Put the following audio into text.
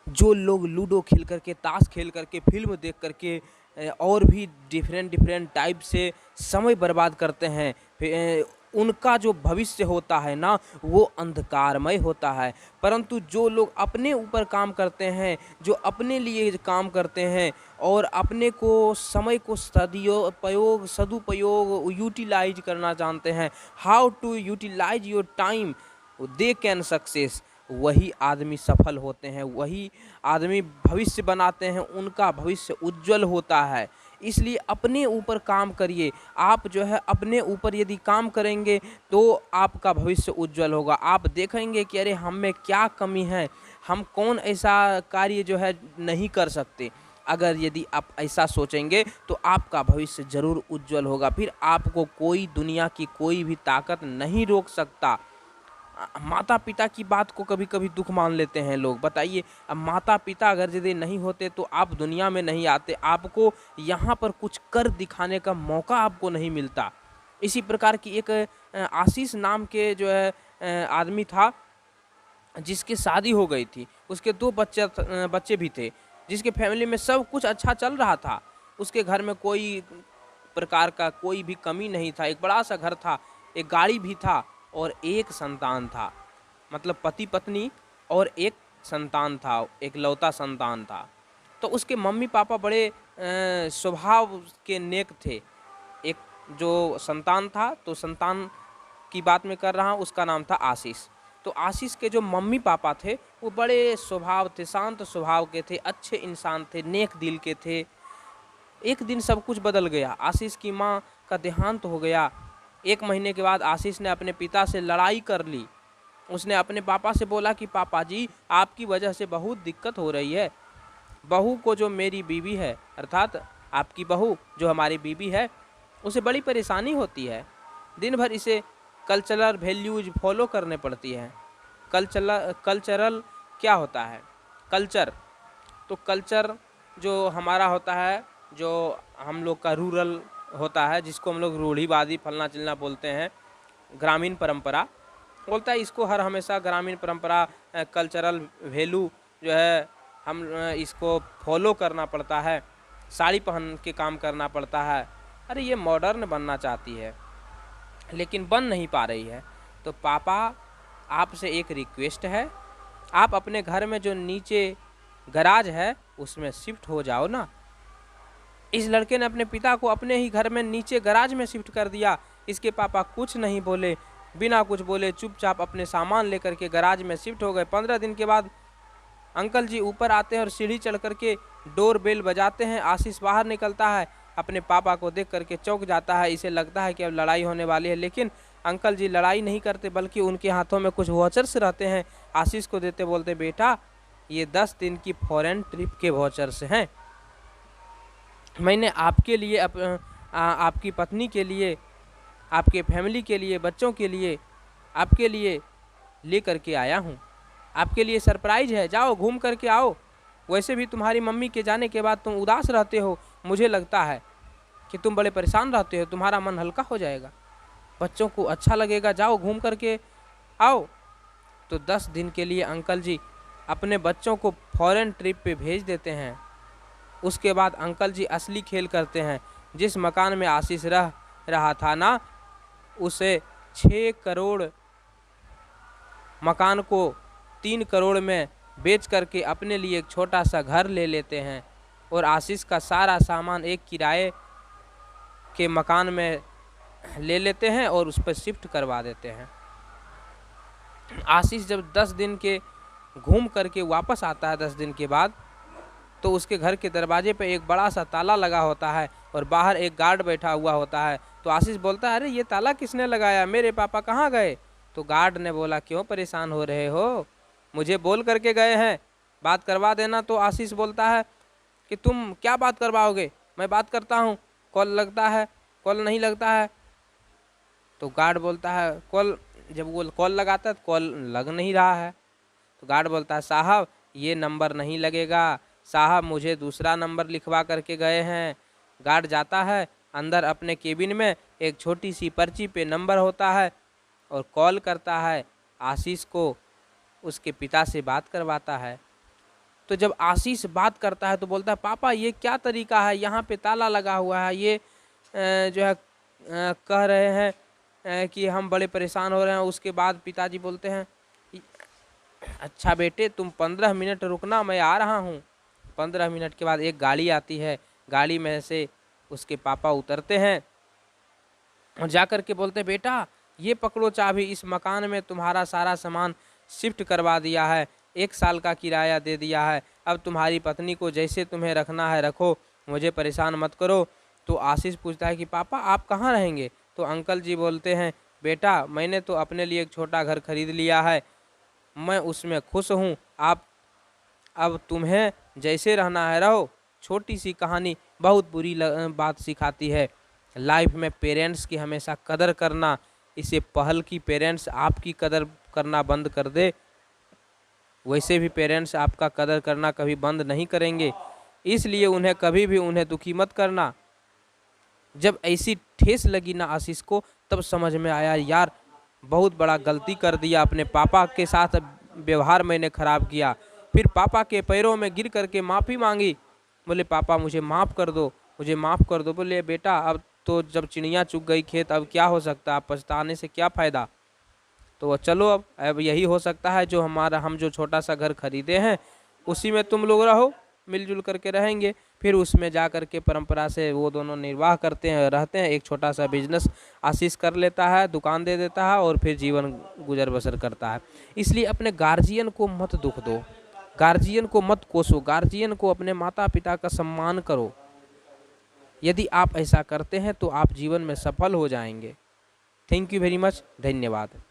जो लोग लूडो खेल करके, ताश खेल करके, फिल्म देख करके और भी डिफरेंट डिफरेंट टाइप से समय बर्बाद करते हैं, उनका जो भविष्य होता है ना, वो अंधकारमय होता है। परंतु जो लोग अपने ऊपर काम करते हैं, जो अपने लिए काम करते हैं और अपने को समय को सदुपयोग यूटिलाइज करना जानते हैं, how to utilize your time, they can success, वही आदमी सफल होते हैं, वही आदमी भविष्य बनाते हैं, उनका भविष्य उज्जवल होता है। इसलिए अपने ऊपर काम करिए। आप जो है अपने ऊपर यदि काम करेंगे तो आपका भविष्य उज्जवल होगा। आप देखेंगे कि अरे हम में क्या कमी है, हम कौन ऐसा कार्य जो है नहीं कर सकते। अगर यदि आप ऐसा सोचेंगे तो आपका भविष्य जरूर उज्जवल होगा। फिर आपको कोई दुनिया की कोई भी ताकत नहीं रोक सकता। माता पिता की बात को कभी कभी दुख मान लेते हैं लोग। बताइए, अब माता पिता अगर यदि नहीं होते तो आप दुनिया में नहीं आते, आपको यहाँ पर कुछ कर दिखाने का मौका आपको नहीं मिलता। इसी प्रकार की एक आशीष नाम के जो है आदमी था, जिसकी शादी हो गई थी, उसके दो बच्चे भी थे, जिसके फैमिली में सब कुछ अच्छा चल रहा था। उसके घर में कोई प्रकार का कोई भी कमी नहीं था, एक बड़ा सा घर था, एक गाड़ी भी था और एक संतान था। मतलब पति पत्नी और एक संतान था, एक लौता संतान था। तो उसके मम्मी पापा बड़े स्वभाव के नेक थे। एक जो संतान था, तो संतान की बात में कर रहा हूँ, उसका नाम था आशीष। तो आशीष के जो मम्मी पापा थे वो बड़े स्वभाव थे, शांत स्वभाव के थे, अच्छे इंसान थे, नेक दिल के थे। एक दिन सब कुछ बदल गया। आशीष की माँ का देहांत हो गया। 1 महीने के बाद आशीष ने अपने पिता से लड़ाई कर ली। उसने अपने पापा से बोला कि पापा जी, आपकी वजह से बहुत दिक्कत हो रही है। बहू को, जो मेरी बीवी है, अर्थात आपकी बहू जो हमारी बीवी है, उसे बड़ी परेशानी होती है। दिन भर इसे कल्चरल वैल्यूज फॉलो करने पड़ती है। कल्चरल क्या होता है? कल्चर, तो कल्चर जो हमारा होता है, जो हम लोग का रूरल होता है, जिसको हम लोग रूढ़िवादी फलना चिलना बोलते हैं, ग्रामीण परंपरा बोलता है इसको। हर हमेशा ग्रामीण परंपरा, कल्चरल वैल्यू जो है, हम इसको फॉलो करना पड़ता है, साड़ी पहन के काम करना पड़ता है। अरे ये मॉडर्न बनना चाहती है लेकिन बन नहीं पा रही है। तो पापा, आपसे एक रिक्वेस्ट है, आप अपने घर में जो नीचे गराज है उसमें शिफ्ट हो जाओ ना। इस लड़के ने अपने पिता को अपने ही घर में नीचे गराज में शिफ्ट कर दिया। इसके पापा कुछ नहीं बोले, बिना कुछ बोले चुपचाप अपने सामान लेकर के गराज में शिफ्ट हो गए। 15 दिन के बाद अंकल जी ऊपर आते हैं और सीढ़ी चढ़ करके डोर बेल बजाते हैं। आशीष बाहर निकलता है, अपने पापा को देख करके चौंक जाता है। इसे लगता है कि अब लड़ाई होने वाली है, लेकिन अंकल जी लड़ाई नहीं करते, बल्कि उनके हाथों में कुछ वाउचर्स रहते हैं। आशीष को देते, बोलते बेटा ये 10 दिन की फॉरेन ट्रिप के वाउचर्स हैं, मैंने आपके लिए आपकी पत्नी के लिए, आपके फैमिली के लिए, बच्चों के लिए, आपके लिए ले करके आया हूँ। आपके लिए सरप्राइज है, जाओ घूम करके आओ। वैसे भी तुम्हारी मम्मी के जाने के बाद तुम उदास रहते हो, मुझे लगता है कि तुम बड़े परेशान रहते हो, तुम्हारा मन हल्का हो जाएगा, बच्चों को अच्छा लगेगा, जाओ घूम करके आओ। तो 10 दिन के लिए अंकल जी अपने बच्चों को फॉरेन ट्रिप पे भेज देते हैं। उसके बाद अंकल जी असली खेल करते हैं। जिस मकान में आशीष रह रहा था ना, उसे 6 करोड़ मकान को 3 करोड़ में बेच करके अपने लिए एक छोटा सा घर ले लेते हैं और आशीष का सारा सामान एक किराए के मकान में ले लेते हैं और उस पर शिफ्ट करवा देते हैं। आशीष जब 10 दिन के घूम करके वापस आता है 10 दिन के बाद, तो उसके घर के दरवाजे पे एक बड़ा सा ताला लगा होता है और बाहर एक गार्ड बैठा हुआ होता है। तो आशीष बोलता है, अरे ये ताला किसने लगाया, मेरे पापा कहाँ गए? तो गार्ड ने बोला, क्यों परेशान हो रहे हो, मुझे बोल करके गए हैं बात करवा देना। तो आशीष बोलता है कि तुम क्या बात करवाओगे, मैं बात करता हूँ, कॉल लगता है, कॉल नहीं लगता है। तो गार्ड बोलता है, कॉल, जब वो कॉल लगाता है तो कॉल लग नहीं रहा है। तो गार्ड बोलता है, साहब ये नंबर नहीं लगेगा, साहब मुझे दूसरा नंबर लिखवा करके गए हैं। गार्ड जाता है अंदर अपने केबिन में, एक छोटी सी पर्ची पे नंबर होता है और कॉल करता है आशीष को, उसके पिता से बात करवाता है। तो जब आशीष बात करता है तो बोलता है पापा ये क्या तरीका है, यहाँ पे ताला लगा हुआ है, ये जो है कह रहे हैं कि हम बड़े परेशान हो रहे हैं। उसके बाद पिताजी बोलते हैं अच्छा बेटे तुम 15 मिनट रुकना, मैं आ रहा हूँ। 15 मिनट के बाद एक गाड़ी आती है, गाड़ी में से उसके पापा उतरते हैं और जा कर के बोलते हैं बेटा ये पकड़ो चाबी, इस मकान में तुम्हारा सारा सामान शिफ्ट करवा दिया है, 1 साल का किराया दे दिया है, अब तुम्हारी पत्नी को जैसे तुम्हें रखना है रखो, मुझे परेशान मत करो। तो आशीष पूछता है कि पापा आप कहाँ रहेंगे? तो अंकल जी बोलते हैं बेटा मैंने तो अपने लिए एक छोटा घर खरीद लिया है, मैं उसमें खुश हूँ, आप अब तुम्हें जैसे रहना है रहो। छोटी सी कहानी बहुत बुरी बात सिखाती है। लाइफ में पेरेंट्स की हमेशा कदर करना, इसे पहल की पेरेंट्स आपकी कदर करना बंद कर दे, वैसे भी पेरेंट्स आपका कदर करना कभी बंद नहीं करेंगे, इसलिए उन्हें कभी भी उन्हें दुखी मत करना। जब ऐसी ठेस लगी ना आशीष को, तब समझ में आया यार बहुत बड़ा गलती कर दिया, अपने पापा के साथ व्यवहार मैंने खराब किया। फिर पापा के पैरों में गिर करके माफ़ी मांगी, बोले पापा मुझे माफ़ कर दो, मुझे माफ़ कर दो। बोले बेटा अब तो जब चिड़िया चुग गई खेत, अब क्या हो सकता है, अब पछताने से क्या फ़ायदा। तो चलो अब यही हो सकता है जो हम जो छोटा सा घर खरीदे हैं उसी में तुम लोग रहो, मिलजुल करके रहेंगे। फिर उसमें जा कर के परंपरा से वो दोनों निर्वाह करते हैं, रहते हैं। एक छोटा सा बिजनेस आशीष कर लेता है, दुकान दे देता है और फिर जीवन गुजर बसर करता है। इसलिए अपने गार्जियन को मत दुख दो, गार्जियन को मत कोसो, गार्जियन को, अपने माता पिता का सम्मान करो। यदि आप ऐसा करते हैं तो आप जीवन में सफल हो जाएंगे। थैंक यू वेरी मच, धन्यवाद।